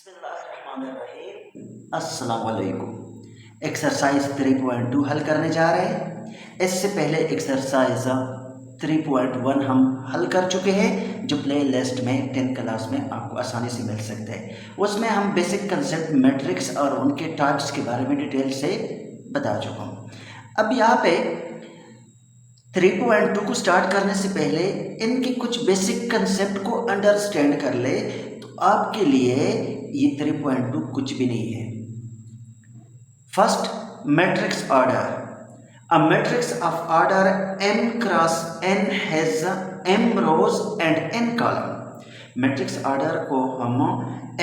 बिस्मिल्लाहिर्रहमानिर्रहीम। अस्सलाम वालेकुम। एक्सरसाइज 3.2 हल करने जा रहे हैं। इससे पहले एक्सरसाइज 3.1 हम हल कर चुके हैं, जो प्ले लिस्ट में 10th क्लास में आपको आसानी से मिल सकते हैं। उसमें हम बेसिक कंसेप्ट मैट्रिक्स और उनके टाइप्स के बारे में डिटेल से बता चुका हूँ। अब यहाँ पे 3.2 को स्टार्ट करने से पहले इनके कुछ बेसिक कंसेप्ट को अंडरस्टैंड कर ले तो आपके लिए ये 3.2 कुछ भी नहीं है। First, matrix order. A matrix of order m cross n has m rows and n column. Matrix order को हम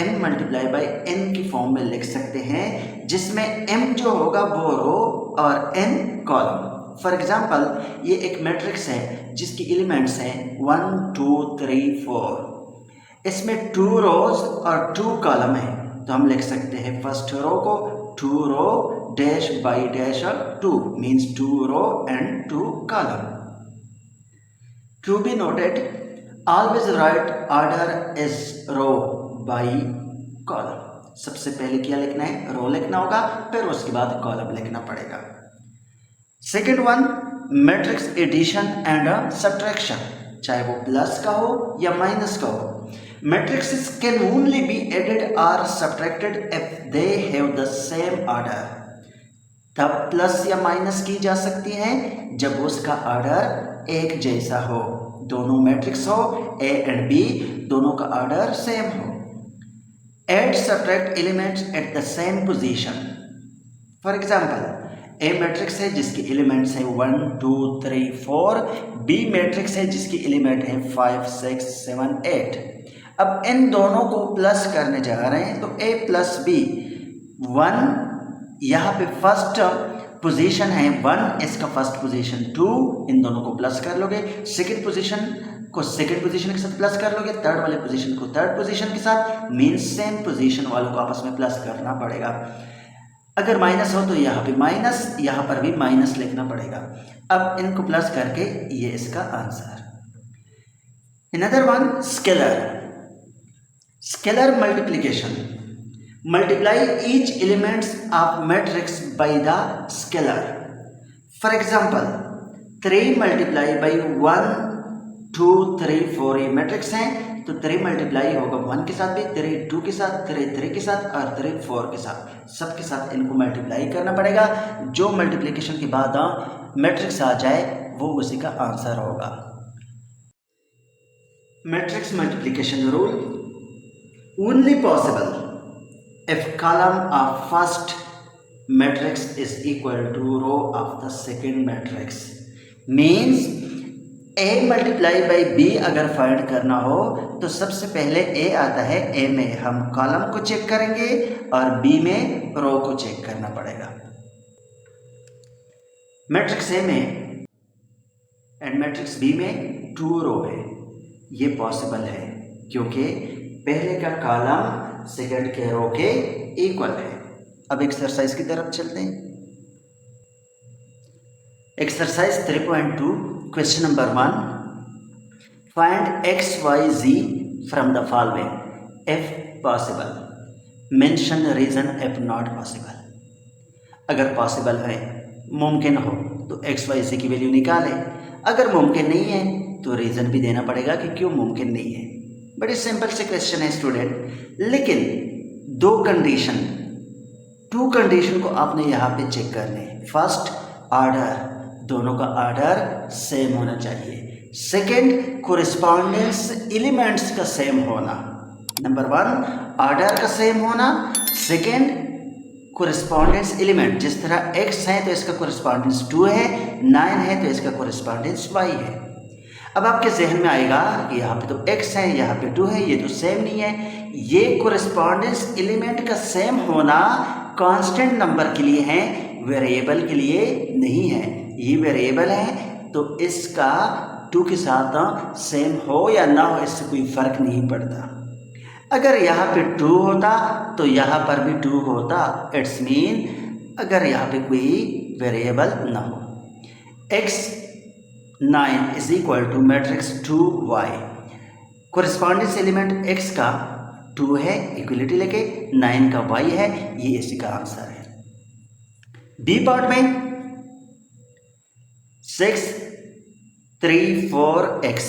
m मल्टीप्लाई बाई n की फॉर्म में लिख सकते हैं, जिसमें m जो होगा वो रो और n कॉलम। फॉर एग्जाम्पल, ये एक मैट्रिक्स है जिसकी एलिमेंट्स हैं 1 2 3 4। इसमें 2 रोज और 2 कॉलम है, तो हम लिख सकते हैं फर्स्ट रो को 2 रो डैश बाई डैश और 2 means 2 row and 2 column. To be noted, always right order is row by column. सबसे पहले क्या लिखना है? रो लिखना होगा, फिर उसके बाद कॉलम लिखना पड़ेगा। Second one, matrix addition and subtraction, चाहे वो प्लस का हो या माइनस का हो। Matrices can only be added or subtracted if they have the same order. तब प्लस या माइनस की जा सकती हैं जब उसका ऑर्डर एक जैसा हो, दोनों मैट्रिक्स हो ए एंड बी, दोनों का ऑर्डर सेम हो। Add subtract elements at the same position. For example, A matrix है जिसकी एलिमेंट्स है 1 2 3 4, बी मैट्रिक्स है जिसकी एलिमेंट है 5 6 7 8। अब इन दोनों को प्लस करने जा रहे हैं, तो a प्लस बी 1, यहाँ पे फर्स्ट पोजीशन है 1, इसका फर्स्ट पोजीशन 2, इन दोनों को प्लस कर लोगे। सेकंड पोजीशन को सेकंड पोजीशन के साथ प्लस कर लोगे, थर्ड वाले पोजीशन को थर्ड पोजीशन के साथ, मीन्स सेम पोजीशन वालों को आपस में प्लस करना पड़ेगा। अगर माइनस हो तो यहाँ पे माइनस, यहाँ पर भी माइनस लिखना पड़ेगा। अब इनको प्लस करके ये इसका answer. Another one, scalar. Scalar multiplication. Multiply each elements of matrix by the scalar. For example, 3 multiply by 1 2 3 4 ये मैट्रिक्स हैं, तो 3 मल्टीप्लाई होगा 1 के साथ भी, 3 2 के साथ, 3 3 के साथ और 3 4 के साथ, सबके साथ इनको मल्टीप्लाई करना पड़ेगा। जो मल्टीप्लिकेशन के बाद मैट्रिक्स आ जाए वो उसी का आंसर होगा। Matrix multiplication rule: only possible if column of first matrix is equal to row of the second matrix. means a multiply by b अगर फाइंड करना हो तो सबसे पहले a आता है, a में हम कॉलम को चेक करेंगे और b में रो को चेक करना पड़ेगा। मैट्रिक्स a में एंड मैट्रिक्स b में 2 रो है, ये पॉसिबल है क्योंकि पहले का कॉलम सेकंड के रो के इक्वल है। अब एक्सरसाइज की तरफ चलते हैं। Exercise 3.2 question number 1, find x y z from the following if possible, mention reason if not possible. अगर पॉसिबल है, मुमकिन हो, तो x y z की वैल्यू निकालें। अगर मुमकिन नहीं है तो रीजन भी देना पड़ेगा कि क्यों मुमकिन नहीं है। बड़ी सिंपल से क्वेश्चन है स्टूडेंट, लेकिन 2 कंडीशन को आपने यहाँ पे चेक करने हैं। फर्स्ट, ऑर्डर, दोनों का ऑर्डर सेम होना चाहिए। सेकंड, कोरिस्पॉन्डेंस एलिमेंट्स का सेम होना। नंबर 1 ऑर्डर का सेम होना, सेकंड कोरिस्पॉन्डेंस एलिमेंट, जिस तरह x है तो इसका कोरिस्पॉन्डेंस 2 है, 9 है तो इसका कोरिस्पॉन्डेंस y है। अब आपके जहन में आएगा कि यहाँ पे तो x है, यहाँ पे 2 है, ये तो सेम नहीं है। ये कोरिस्पॉन्डेंस एलिमेंट का सेम होना कांस्टेंट नंबर के लिए है, वेरिएबल के लिए नहीं है। ये वेरिएबल है तो इसका 2 के साथ सेम हो या ना हो इससे कोई फर्क नहीं पड़ता। अगर यहाँ पे 2 होता तो यहाँ पर भी 2 होता, इट्स मीन अगर यहाँ पे कोई वेरिएबल ना हो। x 9 is equal to matrix 2y, correspondence element x का 2 है इक्वलिटी लेके, 9 का y है, ये इसी का आंसर है। बी पार्ट में 6 3 4 x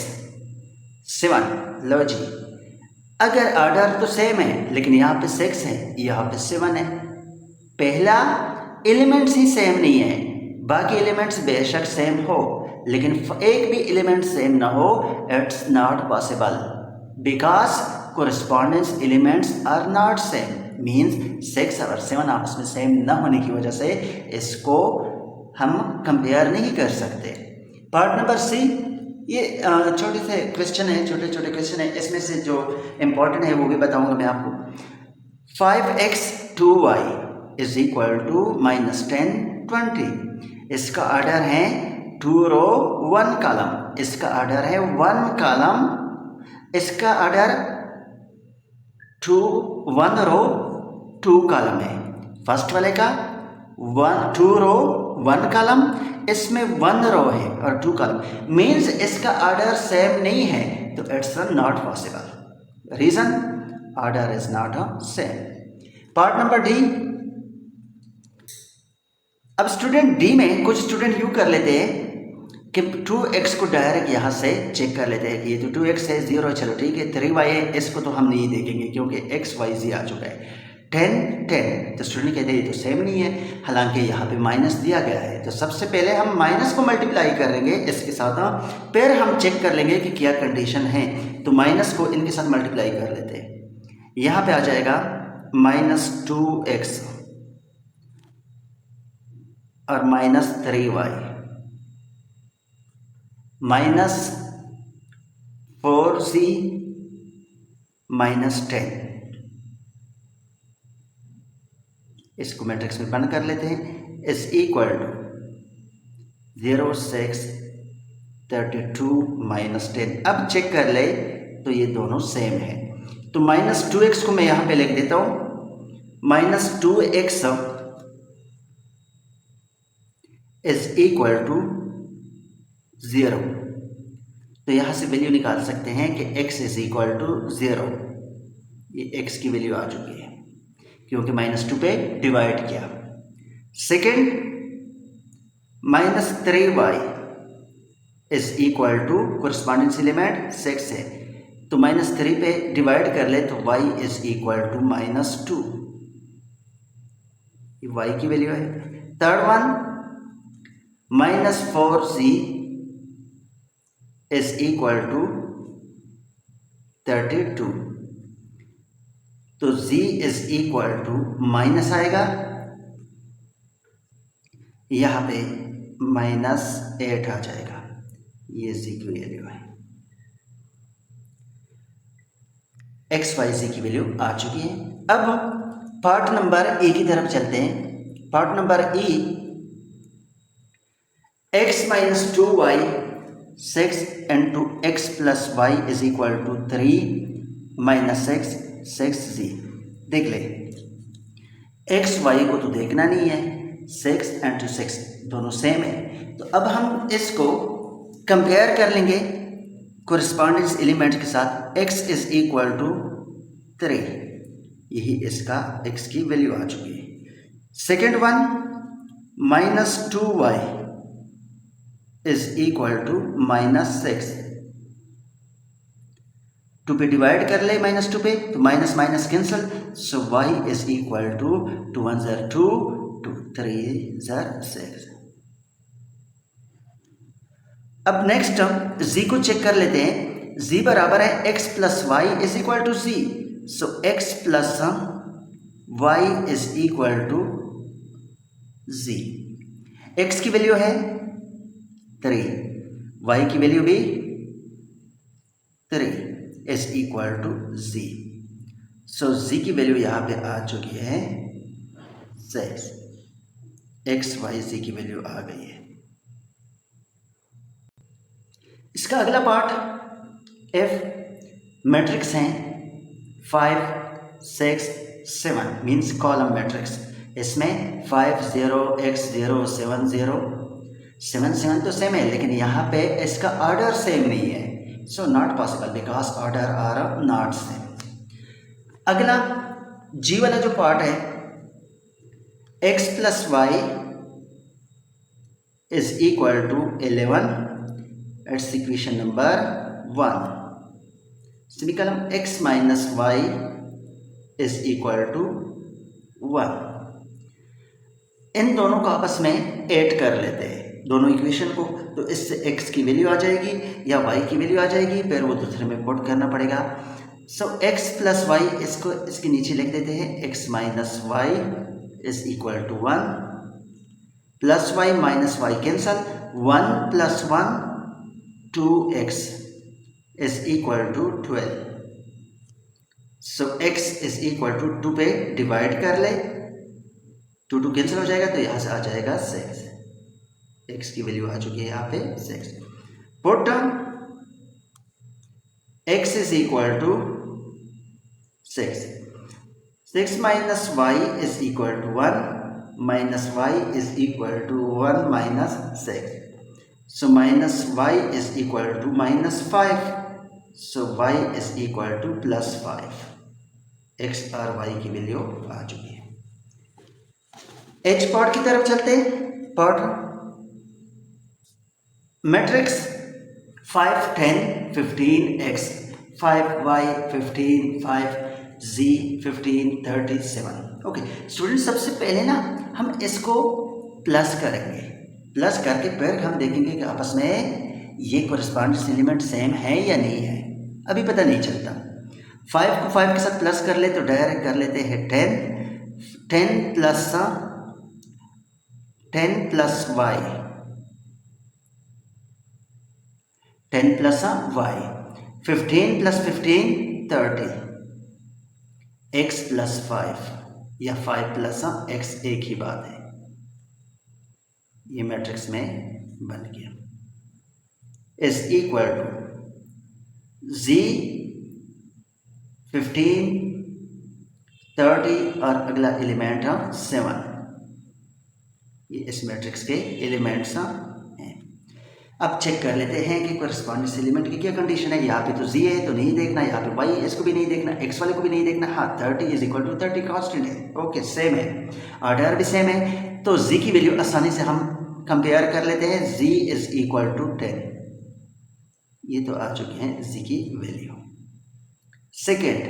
7। लो जी, अगर ऑर्डर तो सेम है लेकिन यहाँ पे 6 है, यहाँ पे 7 है। पहला एलिमेंट्स ही सेम नहीं है, बाकी एलिमेंट्स बेशक सेम हो लेकिन एक भी एलिमेंट सेम ना हो, it's not possible because correspondence elements are not same. Means 6 और 7 आपस में सेम ना होने की वजह से इसको हम कंपेयर नहीं कर सकते। पार्ट नंबर सी, ये छोटे से क्वेश्चन है, छोटे छोटे क्वेश्चन है, इसमें से जो इम्पोर्टेंट है वो भी बताऊंगा मैं आपको। 5x 2y is equal to -10 20। इसका ऑर्डर है 2 रो 1 कॉलम, इसका ऑर्डर है 1 कॉलम, इसका ऑर्डर 1 रो 2 कॉलम है। फर्स्ट वाले का 2 रो 1 कॉलम, इसमें 1 रो है और 2 कॉलम, मीन्स इसका ऑर्डर सेम नहीं है, तो it's not possible. Reason, order is not same. Part number D, अब स्टूडेंट डी में कुछ स्टूडेंट यूँ कर लेते हैं कि 2x को डायरेक्ट यहाँ से चेक कर लेते हैं कि ये तो 2x है 0, चलो ठीक है। 3y है, इसको तो हम नहीं देखेंगे क्योंकि x y z आ चुका है। 10 10, तो स्टूडेंट कहते हैं ये तो सेम नहीं है, हालांकि यहाँ पे माइनस दिया गया है। तो सबसे पहले हम माइनस को मल्टीप्लाई करेंगे इसके साथ, फिर हम चेक कर लेंगे कि क्या कंडीशन है। तो माइनस को इनके साथ मल्टीप्लाई कर लेते हैं, यहाँ पे आ जाएगा -2x और -3y -4c -10। इसको मैट्रिक्स में बंद कर लेते हैं, इज इक्वल टू 0 6 32 -10। अब चेक कर ले तो ये दोनों सेम है। तो -2x को मैं यहाँ पे लिख देता हूँ, -2x इज इक्वल टू 0। तो यहाँ से वैल्यू निकाल सकते हैं कि x इज इक्वल टू 0। ये x की वैल्यू आ चुकी है क्योंकि -2 पे डिवाइड किया। Second, -3y is equal to correspondence element 6 है, तो -3 पे डिवाइड कर ले तो y इज इक्वल टू -2, ये y की वैल्यू है। Third one, -4c is equal to 32, तो z is equal to minus आएगा, यहाँ पे -8 आ जाएगा। ये z की वैल्यू है, एक्स वाई z की वैल्यू आ चुकी है। अब पार्ट नंबर ए की तरफ चलते हैं। Part number E, x minus 2y 6 into x plus y is equal to 3 minus 6z। देख ले, एक्स वाई को तो देखना नहीं है, 6 इंटू 6 दोनों सेम है। तो अब हम इसको कंपेयर कर लेंगे कोरिस्पॉन्डेंस एलिमेंट के साथ। x इज इक्वल टू 3, यही इसका x की वैल्यू आ चुकी है। Second one, -2y is equal to -6, 2 पे डिवाइड कर ले -2 पे, तो minus minus cancel, so y is equal to 2 1 ज़र 2, 2 3 ज़र 6। अब नेक्स्ट हम z को चेक कर लेते हैं। z बराबर है x plus y is equal to z, so x plus y is equal to z। x की वैल्यू है 3, y की वैल्यू भी 3 is equal to z, so z की वैल्यू यहाँ पे आ चुकी है 6, x y z की वैल्यू आ गई है। इसका अगला पार्ट f मैट्रिक्स हैं 5 6 7 मीन्स कॉलम मैट्रिक्स। इसमें 5 0 x 0 7 0 7 7 तो सेम है, लेकिन यहाँ पे इसका ऑर्डर सेम नहीं है, so not possible because order are not same. अगला जी वाला जो पार्ट है, x plus y is equal to 11, it's equation number 1। समीकरण x minus y is equal to 1। इन दोनों को आपस में ऐड कर लेते हैं, दोनों इक्वेशन को, तो इससे x की वैल्यू आ जाएगी या y की वैल्यू आ जाएगी, फिर वो दूसरे में पुट करना पड़ेगा। सो x प्लस वाई, इसको इसके नीचे लिख देते हैं, x minus y is equal to 1, plus y minus y cancel, 1 plus 1 2x is equal to 12। So x is equal to 2 पे डिवाइड कर ले, 2 कैंसिल हो जाएगा, तो यहाँ से आ जाएगा 6। x की वैल्यू आ चुकी है यहाँ पे 6। Put x is equal to 6, 6 minus y is equal to 1, minus y is equal to 1 minus 6। So minus y is equal to minus 5, so y is equal to plus 5। x और y की value आ चुकी है। h part की तरफ चलते हैं। Part matrix 5 10 15x 5y 15 5z 15 37। Okay student, सबसे पहले ना हम इसको प्लस करेंगे, प्लस करके फिर हम देखेंगे कि आपस में ये कोरिस्पॉन्डेंस एलिमेंट सेम है या नहीं है, अभी पता नहीं चलता। 5 को 5 के साथ प्लस कर ले तो डायरेक्ट कर लेते हैं 10 plus y, 10 plus y, 15 plus 15 30, x plus 5 या 5 प्लस x, एक ही बात है। ये मैट्रिक्स में बन गया, इज इक्वल टू z 15 30 और अगला एलिमेंट 7। ये इस मैट्रिक्स के एलिमेंट्स हैं। अब चेक कर लेते हैं कि कोरिस्पॉन्डेंस एलिमेंट की क्या कंडीशन है। यहाँ पे तो z है तो नहीं देखना, यहाँ पे y इसको भी नहीं देखना, x वाले को भी नहीं देखना। हाँ 30 इज इक्वल टू 30 कांस्टेंट है, ओके सेम है, ऑर्डर भी सेम है, तो z की वैल्यू आसानी से हम कंपेयर कर लेते हैं। z इज इक्वल टू 10, ये तो आ चुके हैं z की value. Second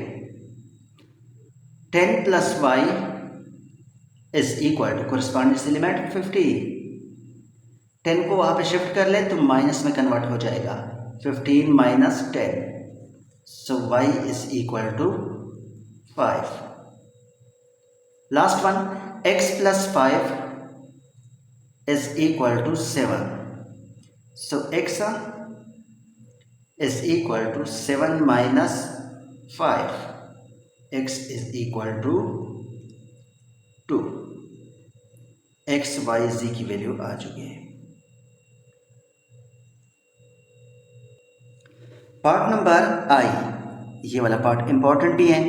10 plus y is equal to correspondence element 50। 10 को वहाँ पे शिफ्ट कर ले तो माइनस में कन्वर्ट हो जाएगा, 15 minus 10, so y is equal to 5। Last one x plus 5 is equal to 7, so x is equal to 7 minus 5, x is equal to 2। x y z की वैल्यू आ चुकी है। पार्ट नंबर आई, ये वाला part important भी है।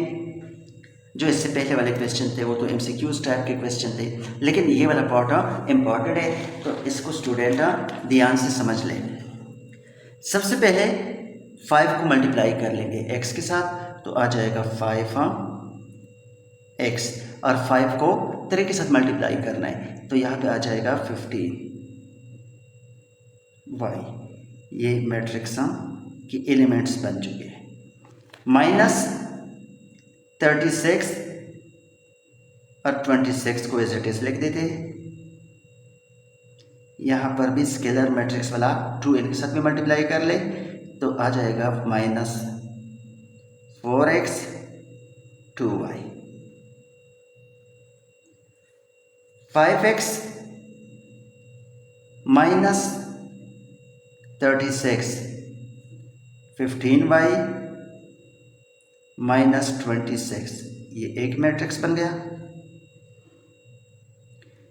जो इससे पहले वाले क्वेश्चन थे वो तो एमसीक्यूज टाइप के क्वेश्चन थे, लेकिन ये वाला पार्ट इंपॉर्टेंट है, तो इसको स्टूडेंट ध्यान से समझ लें। सबसे पहले 5 को मल्टीप्लाई कर लेंगे x के साथ, तो आ जाएगा 5x, और 5 को 3 के साथ मल्टीप्लाई करना है, तो यहाँ पे आ जाएगा 15y। ये मैट्रिक्स की एलिमेंट्स बन चुके हैं। माइनस 36 और 26 को एज इट इज लिख देते हैं। यहाँ पर भी स्केलर मैट्रिक्स वाला 2 इनके साथ में मल्टीप्लाई कर ले तो आ जाएगा minus 4x 2y। 5x minus 36 15y minus 26, ये एक मैट्रिक्स बन गया।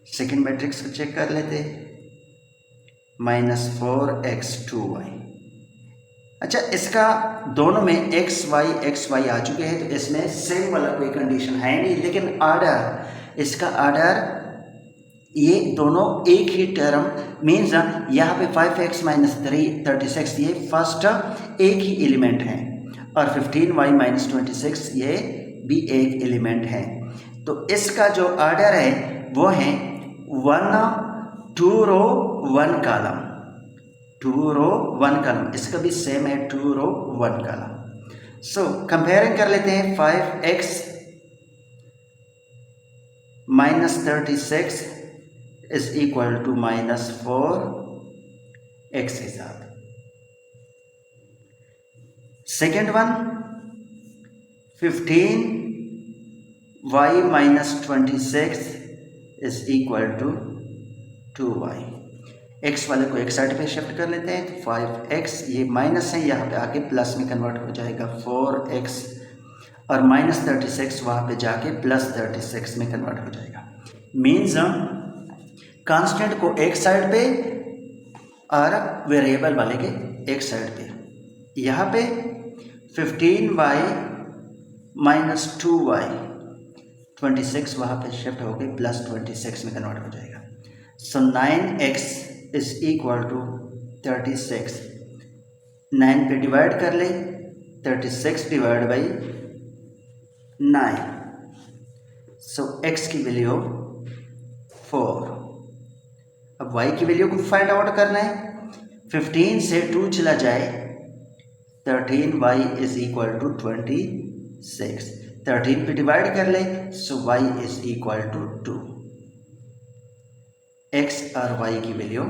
सेकेंड मैट्रिक्स को चेक कर लेते, माइनस 4x 2y। अच्छा, इसका दोनों में x y आ चुके हैं, तो इसमें सेम वाला कोई कंडीशन है नहीं, लेकिन आर्डर, इसका आर्डर ये दोनों एक ही टर्म मीन्स यहाँ पे 5x माइनस 36 ये फर्स्ट एक ही एलिमेंट है, और 15y माइनस 26 ये भी एक एलिमेंट है। तो इसका जो ऑर्डर है वो है 1 2 रो 1 कॉलम, 2 रो 1 कॉलम। इसका भी सेम है, 2 रो 1 कॉलम। सो कंपेयरिंग कर लेते हैं 5x minus 36 is equal to minus 4x के साथ। Second one 15y minus 26 is equal to 2y। x वाले को एक साइड पे शिफ्ट कर लेते हैं, तो 5x ये माइनस है, यहाँ पे आके प्लस में कन्वर्ट हो जाएगा 4x, और माइनस 36 वहाँ पे जाके प्लस 36 में कन्वर्ट हो जाएगा। मीन्स कांस्टेंट को एक साइड पे और वेरिएबल वाले के एक साइड पे। यहाँ पे 15y माइनस 2y 26 वहाँ पे शिफ्ट हो गई प्लस 26 में कन्वर्ट हो जाएगा। सो 9x इज इक्वल टू 36। 9 पे डिवाइड कर ले, 36 डिवाइड बाई 9। सो x की वैल्यू 4। अब y की वैल्यू को फाइंड आउट करना है। 15 से 2 चला जाए, 13y इज इक्वल टू 26। 13 पे डिवाइड कर ले, so y is equal to 2। x और y की वैल्यू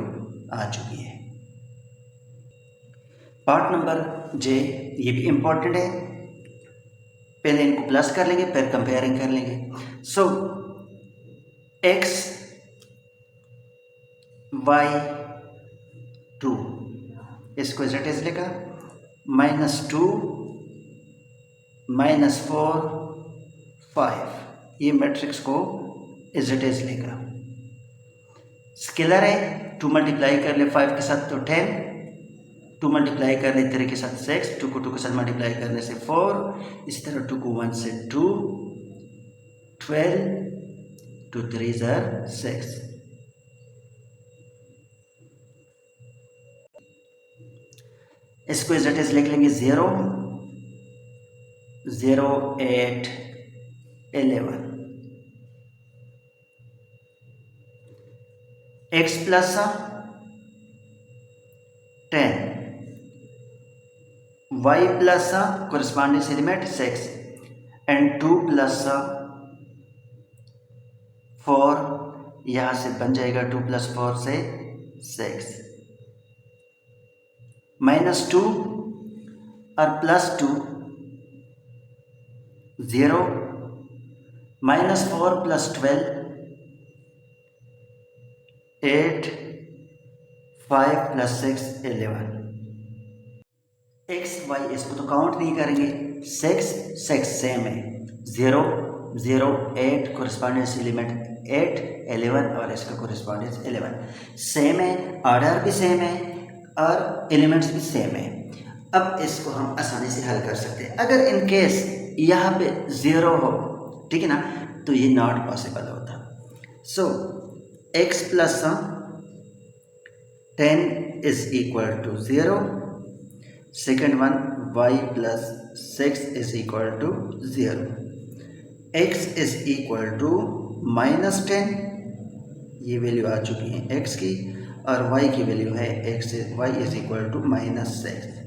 आ चुकी है। पार्ट नंबर जे, ये भी इंपॉर्टेंट है। पहले इनको प्लस कर लेंगे, फिर कंपेयरिंग कर लेंगे। सो x y 2, इसको एज इट इज लिखा, माइनस 2 माइनस 4 5, ये मैट्रिक्स को एज इट इज लिखा। स्केलर है, 2 मल्टीप्लाई कर ले 5 के साथ तो 10, 2 मल्टीप्लाई कर ले 3 के साथ 6, 2 को 2 के साथ मल्टीप्लाई करने से 4, इस तरह 2 को 1 से 2, 12, 2 3 6। इसको एज इट इज लिख लेंगे 0 0 8 11। x plus 10, y plus corresponding element 6, and 2 plus 4, यहाँ से बन जाएगा 2 प्लस 4 से 6, माइनस 2 और plus 2 0, minus 4 plus 12 8, 5 plus 6 11। x y इसको तो काउंट नहीं करेंगे, 6 सेम है, 0 0 8 कोरिस्पॉन्डेंस एलिमेंट 8 11, और इसका कोरिस्पॉन्डेंस 11 सेम है, ऑर्डर भी सेम है और एलिमेंट्स भी सेम है। अब इसको हम आसानी से हल कर सकते हैं। अगर इन केस यहाँ पे 0 हो, ठीक है ना, तो ये नॉट पॉसिबल होता। So x plus 10 is equal to 0, second one y plus 6 is equal to 0, x is equal to minus 10, ये वैल्यू आ चुकी है x की, और y की वैल्यू है y is equal to minus 6।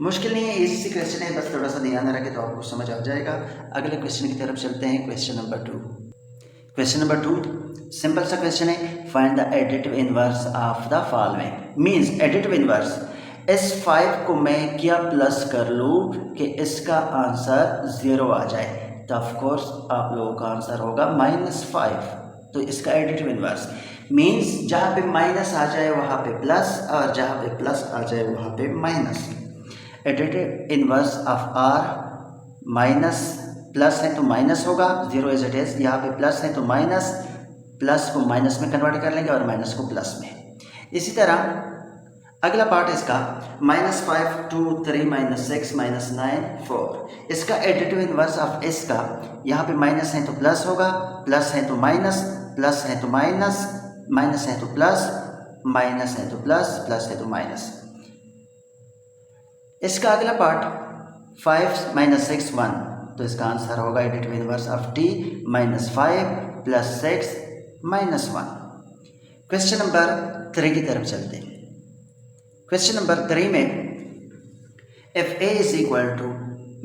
मुश्किल नहीं है, इजी सी क्वेश्चन है, बस थोड़ा सा ध्यान रखें तो आपको समझ आ जाएगा। अगले क्वेश्चन की तरफ चलते हैं। Question number 2। Question number 2 simple सा क्वेश्चन है, find the additive inverse of the following. Means additive inverse, इस 5 को मैं क्या प्लस कर लूँ कि इसका आंसर 0 आ जाए, तो ऑफ कोर्स आप लोगों का आंसर होगा -5। तो इसका एडिटिव इनवर्स मींस जहाँ पे माइनस आ जाए वहाँ पे प्लस, और जहाँ पे प्लस आ जाए वहाँ पे minus. Additive inverse of R, minus plus है तो माइनस होगा, 0 एज इट इज, यहाँ पे प्लस है तो माइनस, प्लस को माइनस में कन्वर्ट कर लेंगे और माइनस को प्लस में। इसी तरह अगला पार्ट इसका -5 2 3 -6 -9 4, इसका एडिटिव इनवर्स ऑफ इसका, यहाँ पे माइनस है तो प्लस होगा, प्लस है तो माइनस, प्लस है तो माइनस, माइनस है तो प्लस, माइनस है तो प्लस, प्लस है तो माइनस। इसका अगला पार्ट 5 माइनस 6 1, तो इसका आंसर होगा additive inverse of T minus 5 plus 6 minus 1। Question number 3 की तरफ चलते हैं। क्वेश्चन नंबर 3 में if A is equal to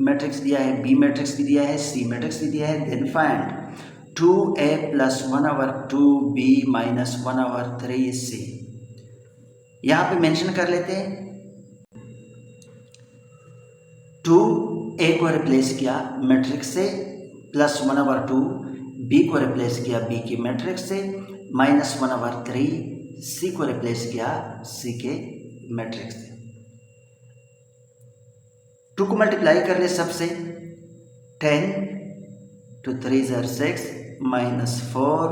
matrix दिया है, बी मैट्रिक्स भी दिया है, सी मैट्रिक्स भी दिया है, then find 2a plus 1/2b minus 1/3c। यहाँ पे मेंशन कर लेते हैं 2a को रिप्लेस किया मैट्रिक्स से, प्लस 1/2 b को रिप्लेस किया b की मैट्रिक्स से, माइनस 1/3 c को रिप्लेस किया c के मैट्रिक्स से। 2 को मल्टीप्लाई कर ले सबसे, 10 2 3 6 माइनस 4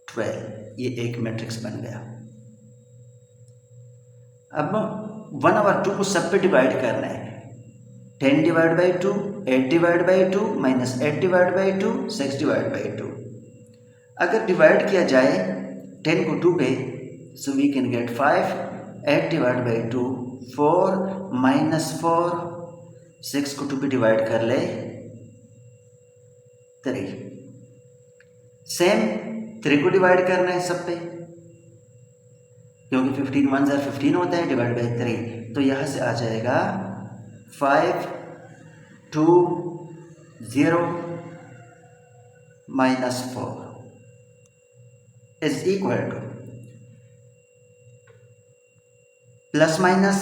12, ये एक मैट्रिक्स बन गया। अब 1/2 को सब पे डिवाइड करना है, 10 divide by 2 8 divide by 2 minus 8 divide by 2 6 divide by 2। अगर डिवाइड किया जाए 10 को 2 पे, so we can get 5, 8 divide by 2 4 minus 4, 6 को 2 पे डिवाइड कर ले 3। सेम 3 को डिवाइड करना है सब पे, क्योंकि 15 1 ज़र 15 होता है, डिवाइड बाई 3, तो यहाँ से आ जाएगा 5 2 0 minus 4 is equal to plus minus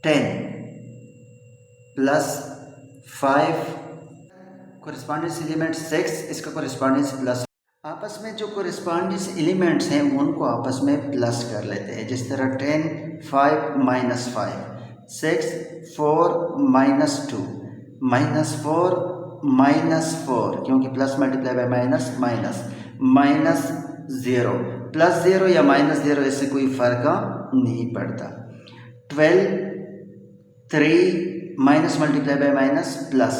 10 plus 5, correspondents element 6, इसका कोरिस्पॉन्डेंस प्लस। आपस में जो कोरिस्पॉन्डेंस एलिमेंट्स हैं उनको आपस में प्लस कर लेते हैं, जिस तरह 10 5 माइनस 5, 6 4 माइनस 2 माइनस 4 माइनस 4, क्योंकि plus multiply by minus minus minus 0, plus 0 या माइनस 0 इससे कोई फ़र्क नहीं पड़ता। 12 3 minus multiply by minus plus,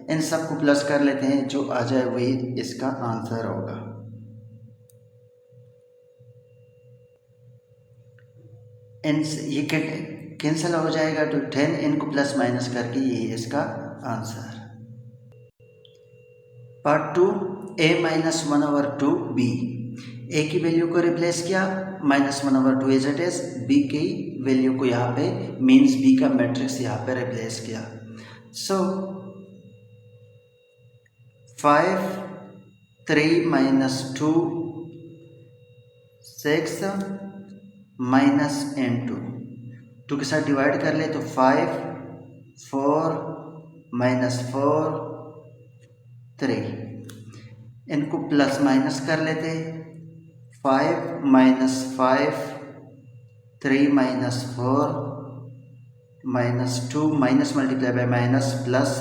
इन सब को प्लस कर लेते हैं, जो आ जाए वही इसका आंसर होगा। ये कैंसिल हो जाएगा, तो 10 इनको प्लस माइनस करके यही इसका answer. Part 2 a minus 1/2 b, a की वैल्यू को रिप्लेस किया, minus 1/2 as it is, b की वैल्यू को यहाँ पे मीन्स b का मैट्रिक्स यहाँ पे रिप्लेस किया। सो 5 3 माइनस 2 6 माइनस n2, 2 के साथ डिवाइड कर ले तो 5 4 माइनस 4 3, इनको प्लस माइनस कर लेते, 5 minus 5 3 minus 4 minus 2 minus multiply by minus plus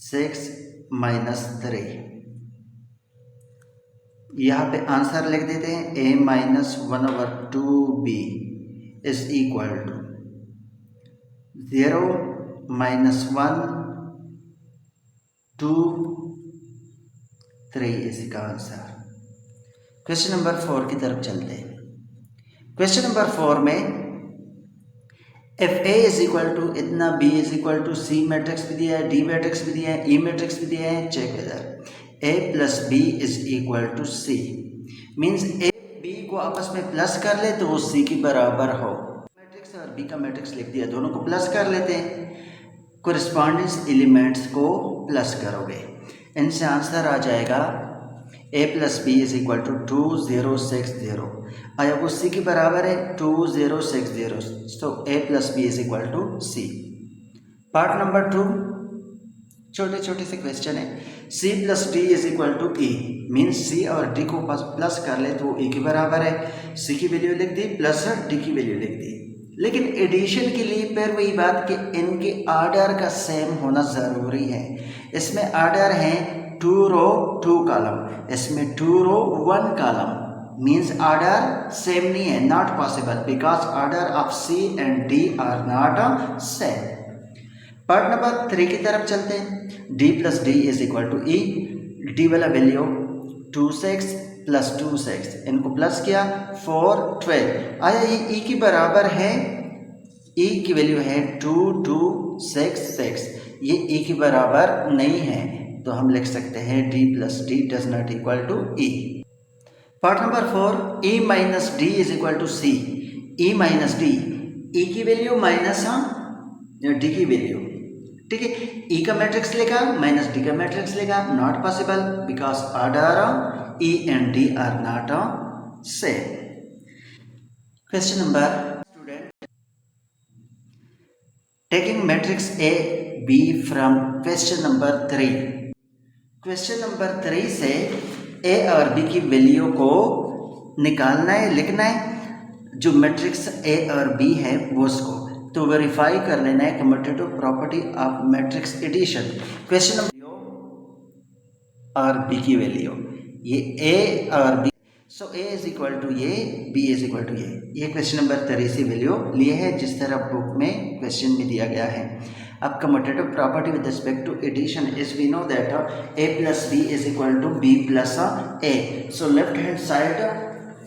6 minus 3। यहाँ पे आंसर लिख देते हैं a minus 1/2b is equal to 0 minus 1 2 3 इसका आंसर। क्वेश्चन नंबर 4 की तरफ चलते हैं। क्वेश्चन नंबर 4 में if a is equal to इतना, b is equal to c matrix भी दिया है, d मैट्रिक्स भी दिया है, e मैट्रिक्स भी दिया है, चेक इधर a plus b is equal to c, means a b को आपस में प्लस कर ले तो वो c की बराबर हो। मैट्रिक्स और b का मैट्रिक्स लिख दिया, दोनों को प्लस कर लेते हैं, कोरिस्पॉन्डेंस एलिमेंट्स को प्लस करोगे, इनसे आंसर आ जाएगा a plus B is equal to 2 0 6 0। आया वो c की बराबर है 2 0 6 0, तो a plus B is equal to c। Part number 2 छोटे छोटे से क्वेश्चन है। c plus d is equal to e, means c और d को प्लस कर ले तो e के बराबर है, c की वैल्यू लिख दी प्लस d की वैल्यू लिख दी। लेकिन एडिशन के लिए फिर वही बात कि इनके आर्डर का सेम होना ज़रूरी है। इसमें आर्डर है 2 रो 2 कॉलम, इसमें 2 row 1 column, means order same नहीं है, not possible because order of C and D are not same. Part number 3 की तरफ चलते हैं। D plus D is equal to E, D वाला वैल्यू 2 6 प्लस 2 6, इनको प्लस किया 4 12, आया ये ई की बराबर है ई की वैल्यू है 2 2 6 6, ये ई के बराबर नहीं है, तो हम लिख सकते हैं d plus D does not equal to E. Part number 4, E minus D is equal to C. E minus D, E की वैल्यू माइनस डी की वैल्यू, ठीक है। ई का मैट्रिक्स लेगा माइनस डी का मैट्रिक्स लेगा, not possible because order E and D are not same. Question number, student, taking matrix A B from question number 3। Question number 3 से ए और B की वैल्यू को निकालना है, लिखना है। जो मैट्रिक्स ए और बी है वो उसको तो वेरीफाई कर लेना है commutative property of matrix addition. Question number और बी की वैल्यू, ये ए और B, so A is equal to ये, बी इज इक्वल टू ये क्वेश्चन नंबर 3 से वैल्यू लिए है जिस तरह बुक में क्वेश्चन में दिया गया है। अब commutative property with respect to addition is we know that A plus B is equal to B plus A, so left hand side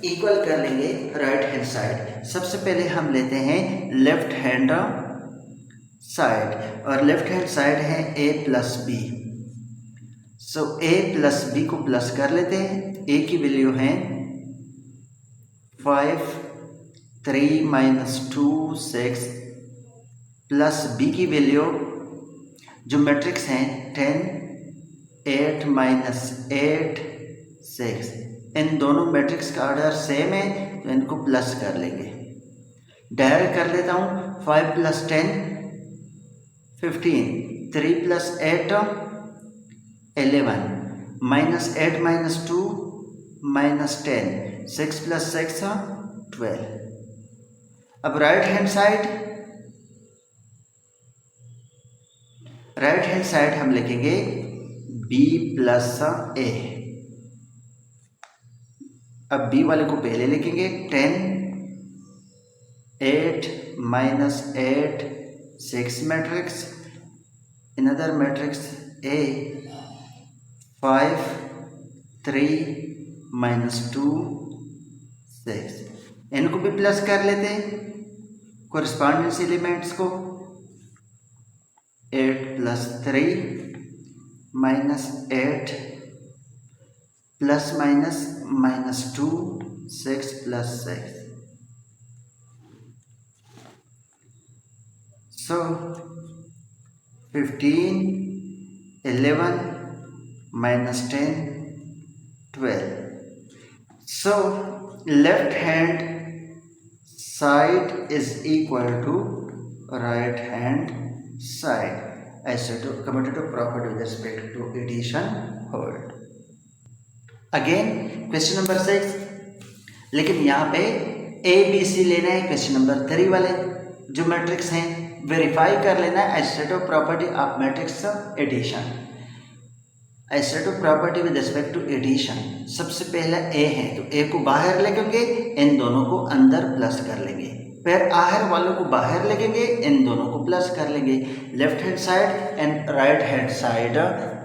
equal कर लेंगे राइट हैंड साइड। सबसे पहले हम लेते हैं लेफ्ट हैंड साइड, और लेफ्ट हैंड साइड है ए plus B, so ए plus B को प्लस कर लेते हैं। ए की वैल्यू है 5 3 माइनस 2 6, प्लस बी की वैल्यू जो मैट्रिक्स हैं 10 8 माइनस 8 6, इन दोनों मैट्रिक्स का ऑर्डर सेम है तो इनको प्लस कर लेंगे। डायरेक्ट कर लेता हूँ, 5 plus 10 15, 3 plus 8 11, minus 8 minus 2 minus 10, 6 plus 6 12। अब राइट हैंड साइड हम लिखेंगे b प्लस ए। अब b वाले को पहले लिखेंगे 10 8 minus 8 6 matrix, another matrix a 5 3 minus 2 6, इनको भी प्लस कर लेते हैं कोरिस्पॉन्डेंस एलिमेंट्स को। 8 plus 3 minus 8 plus minus minus 2 6 plus 6, so 15 11 minus 10 12, so left hand side is equal to right hand side. ऐसे तो commutative property with respect to addition hold. Again question number 6, लेकिन यहाँ पे A B C लेना है। Question number 3 वाले जो matrix हैं वेरीफाई कर लेना है addition property of matrix addition. Addition property with respect to addition, सबसे पहला ए है तो ए को बाहर लेंगे, इन दोनों को अंदर प्लस कर लेंगे, फिर आखिर वालों को बाहर लेंगे, इन दोनों को प्लस कर लेंगे। Left hand side and right hand side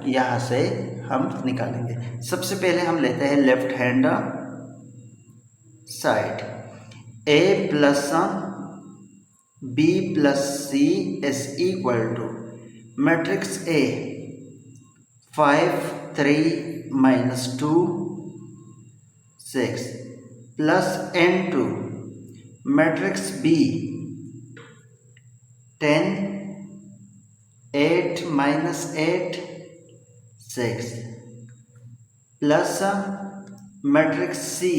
यहाँ से हम निकालेंगे। सबसे पहले हम लेते हैं left hand side, A plus B plus C is equal to matrix A 5 3 minus 2 6 plus n2 matrix B 10 8 minus 8 6 plus matrix C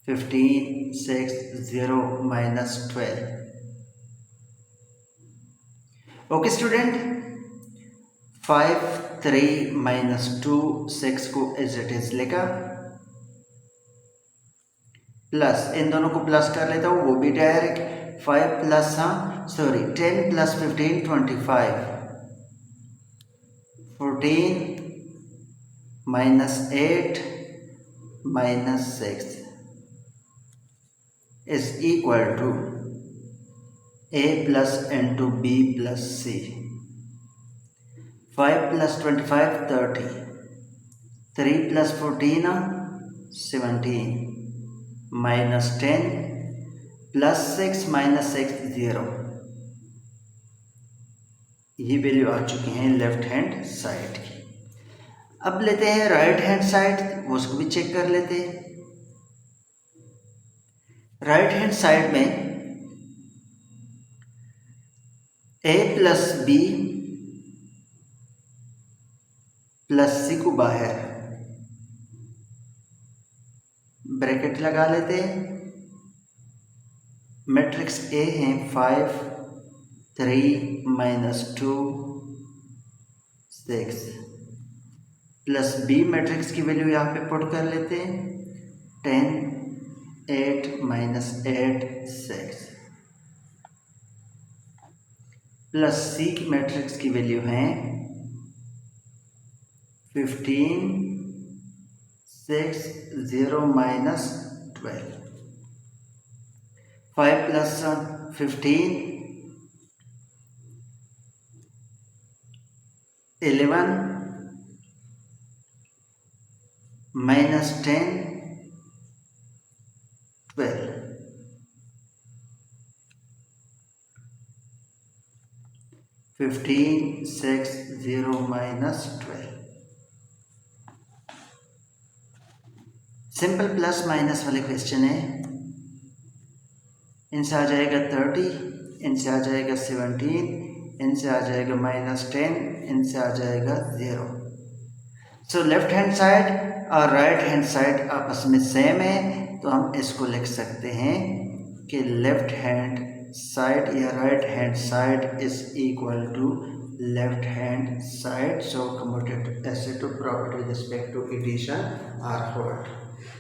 15 6 0 minus 12। Okay student, 5 3 minus 2 6 को एज इट इज लेगा, प्लस इन दोनों को प्लस कर लेता हूँ वो भी direct 5 plus 10 plus 15 25 14 minus 8 minus 6 is equal to a plus n2 b plus c। 5 plus 25 30, 3 plus 14 17 minus 10 +6 - 6 0, ये वैल्यू आ चुकी हैं लेफ्ट हैंड साइड की। अब लेते हैं राइट हैंड साइड, उसको भी चेक कर लेते हैं। राइट हैंड साइड में a + b + c को बाहर ब्रैकेट लगा लेते हैं। मैट्रिक्स A है 5 3 - 2 6 + B मैट्रिक्स की वैल्यू यहाँ पे पुट कर लेते हैं 10 8 - 8 6 + C की मैट्रिक्स की वैल्यू है 15 6 0 - 12 5 + 15 11 - 10 12 15 6 0 - 12। सिंपल प्लस माइनस वाले क्वेश्चन है। इनसे आ जाएगा 30, इनसे आ जाएगा 17, इनसे आ जाएगा -10, इनसे आ जाएगा 0। सो लेफ्ट हैंड साइड और राइट हैंड साइड आपस में सेम है, तो हम इसको लिख सकते हैं कि लेफ्ट हैंड साइड या right hand side is equal to left hand side. So commutative property with respect to addition और होल्ड।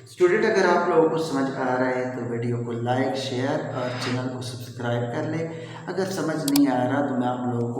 स्टूडेंट, अगर आप लोगों को समझ आ रहा है तो वीडियो को लाइक शेयर और चैनल को सब्सक्राइब कर लें। अगर समझ नहीं आ रहा तो मैं आप लोगों